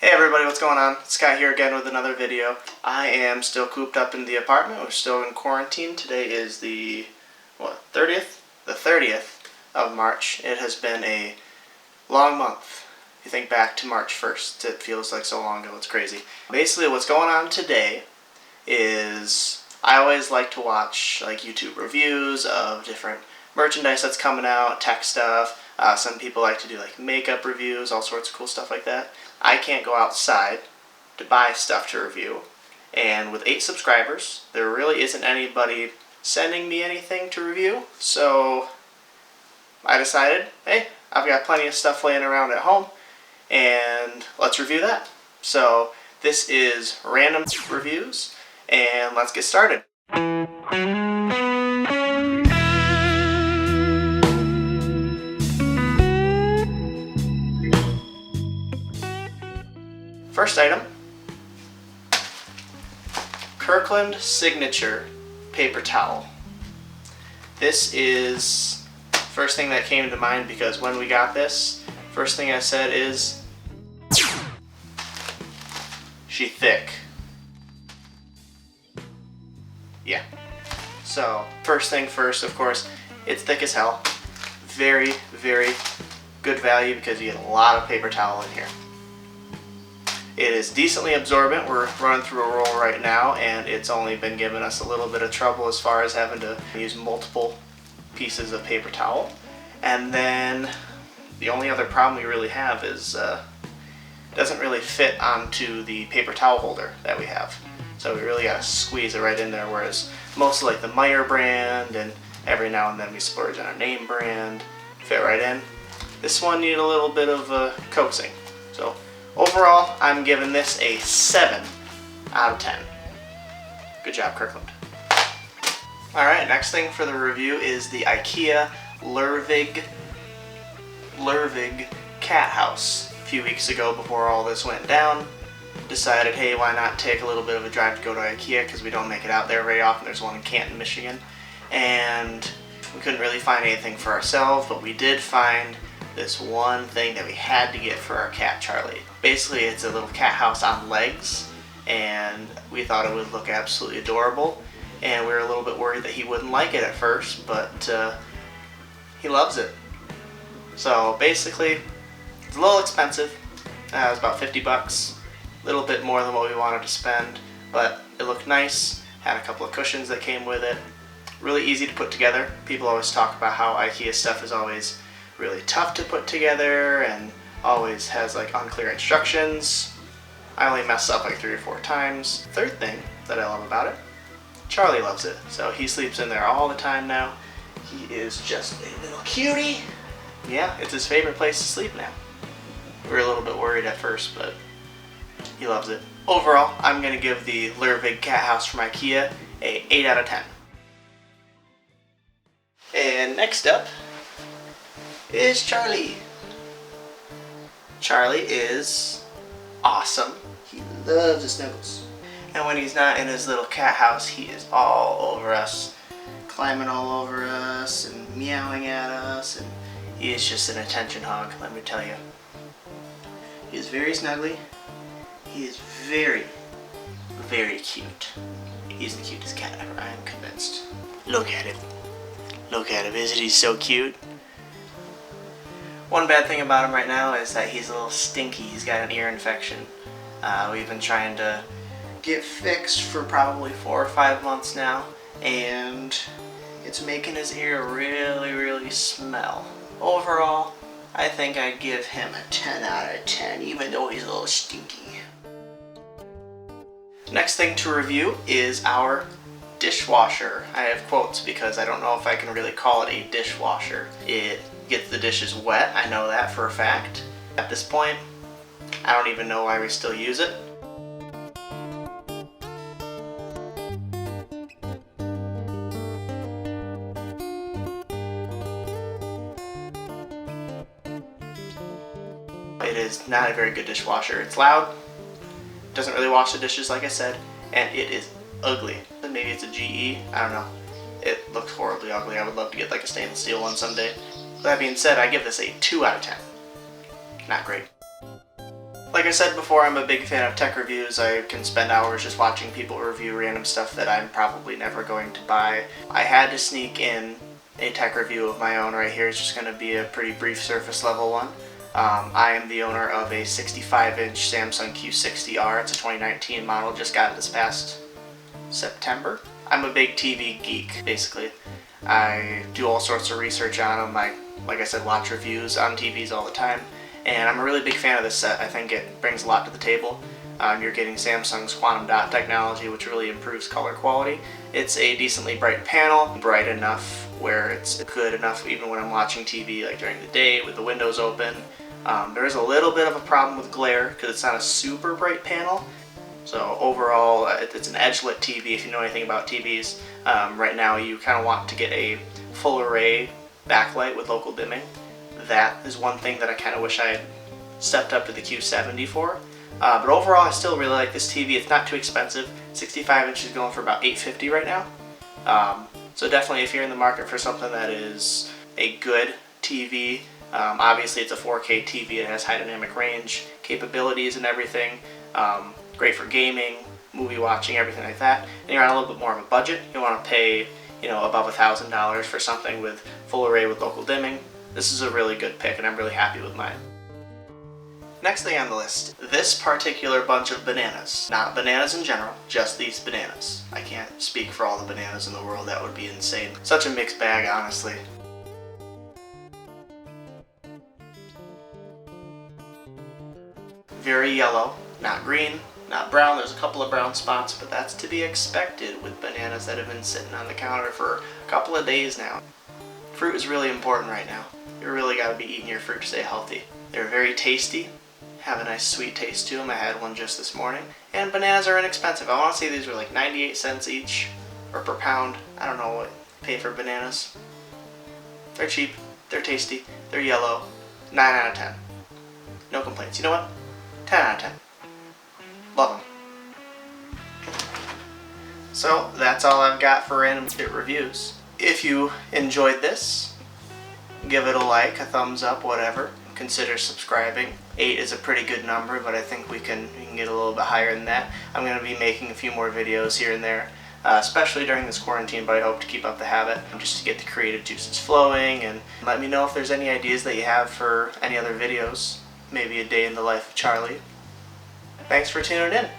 Hey everybody, what's going on? Scott here again with another video. I am still cooped up in the apartment. We're still in quarantine. Today is the 30th? The 30th of March. It has been a long month. If you think back to March 1st, it feels like so long ago. It's crazy. Basically what's going on today is I always like to watch YouTube reviews of different merchandise that's coming out, tech stuff. Some people like to do makeup reviews, all sorts of cool stuff like that. I can't go outside to buy stuff to review, and with 8 subscribers, there really isn't anybody sending me anything to review, so I decided, hey, I've got plenty of stuff laying around at home, and let's review that. So this is random reviews, and let's get started. First item, Kirkland Signature paper towel. This is first thing that came to mind because when we got this, first thing I said is, she thick. Yeah. So first thing first, of course, it's thick as hell. Very, very good value because you get a lot of paper towel in here. It is decently absorbent. We're running through a roll right now, and it's only been giving us a little bit of trouble as far as having to use multiple pieces of paper towel. And then the only other problem we really have is it doesn't really fit onto the paper towel holder that we have. So we really gotta squeeze it right in there, whereas most of the Meyer brand, and every now and then we splurge on a name brand, fit right in. This one needed a little bit of coaxing. So overall, I'm giving this a 7 out of 10. Good job, Kirkland. Alright, next thing for the review is the IKEA Larsvik cat house. A few weeks ago, before all this went down, decided, hey, why not take a little bit of a drive to go to IKEA, because we don't make it out there very often. There's one in Canton, Michigan, and we couldn't really find anything for ourselves, but we did find this one thing that we had to get for our cat, Charlie. Basically, it's a little cat house on legs, and we thought it would look absolutely adorable, and we were a little bit worried that he wouldn't like it at first, but he loves it. So basically, it's a little expensive. It was about 50 bucks, a little bit more than what we wanted to spend, but it looked nice, had a couple of cushions that came with it, really easy to put together. People always talk about how IKEA stuff is always really tough to put together and always has unclear instructions. I only messed up 3 or 4 times. Third thing that I love about it, Charlie loves it. So he sleeps in there all the time now. He is just a little cutie. Yeah, it's his favorite place to sleep now. We were a little bit worried at first, but he loves it. Overall, I'm going to give the Larsvik cat house from IKEA a 8 out of 10. And next up is Charlie. Charlie is awesome. He loves his snuggles. And when he's not in his little cat house, he is all over us, climbing all over us and meowing at us, and he is just an attention hog, let me tell you. He is very snuggly. He is very, very cute. He's the cutest cat ever, I am convinced. Look at him. Look at him, isn't he so cute? One bad thing about him right now is that he's a little stinky. He's got an ear infection. We've been trying to get fixed for probably 4 or 5 months now, and it's making his ear really, really smell. Overall, I think I'd give him a 10 out of 10, even though he's a little stinky. Next thing to review is our dishwasher. I have quotes because I don't know if I can really call it a dishwasher. It gets the dishes wet, I know that for a fact. At this point, I don't even know why we still use it. It is not a very good dishwasher. It's loud, doesn't really wash the dishes like I said, and it is ugly. Maybe it's a GE, I don't know. It looks horribly ugly. I would love to get a stainless steel one someday. That being said, I give this a 2 out of 10. Not great. Like I said before, I'm a big fan of tech reviews. I can spend hours just watching people review random stuff that I'm probably never going to buy. I had to sneak in a tech review of my own right here. It's just going to be a pretty brief surface level one. I am the owner of a 65-inch Samsung Q60R. It's a 2019 model, just got it this past September. I'm a big TV geek, basically. I do all sorts of research on them. Like I said, watch reviews on TVs all the time. And I'm a really big fan of this set. I think it brings a lot to the table. You're getting Samsung's quantum dot technology, which really improves color quality. It's a decently bright panel, bright enough where it's good enough even when I'm watching TV, like during the day with the windows open. There is a little bit of a problem with glare because it's not a super bright panel. So overall, it's an edge-lit TV if you know anything about TVs. Right now you kind of want to get a full array backlight with local dimming. That is one thing that I kind of wish I had stepped up to the Q70 for. But overall, I still really like this TV. It's not too expensive. 65 inches going for about $850 right now. So definitely if you're in the market for something that is a good TV, obviously it's a 4K TV. It has high dynamic range capabilities and everything. Great for gaming, movie watching, everything like that. And you're on a little bit more of a budget. You want to pay, above $1,000 for something with full array with local dimming. This is a really good pick and I'm really happy with mine. Next thing on the list, this particular bunch of bananas. Not bananas in general, just these bananas. I can't speak for all the bananas in the world, that would be insane. Such a mixed bag, honestly. Very yellow, not green, not brown. There's a couple of brown spots, but that's to be expected with bananas that have been sitting on the counter for a couple of days now. Fruit is really important right now. You really got to be eating your fruit to stay healthy. They're very tasty, have a nice sweet taste to them. I had one just this morning. And bananas are inexpensive. I want to say these were like 98 cents each, or per pound. I don't know what you pay for bananas. They're cheap, they're tasty, they're yellow. 9 out of 10. No complaints. You know what? 10 out of 10. Love them. So that's all I've got for random reviews. If you enjoyed this, give it a like, a thumbs up, whatever. Consider subscribing. 8 is a pretty good number, but I think we can get a little bit higher than that. I'm going to be making a few more videos here and there, especially during this quarantine, but I hope to keep up the habit just to get the creative juices flowing. And let me know if there's any ideas that you have for any other videos, maybe a day in the life of Charlie. Thanks for tuning in.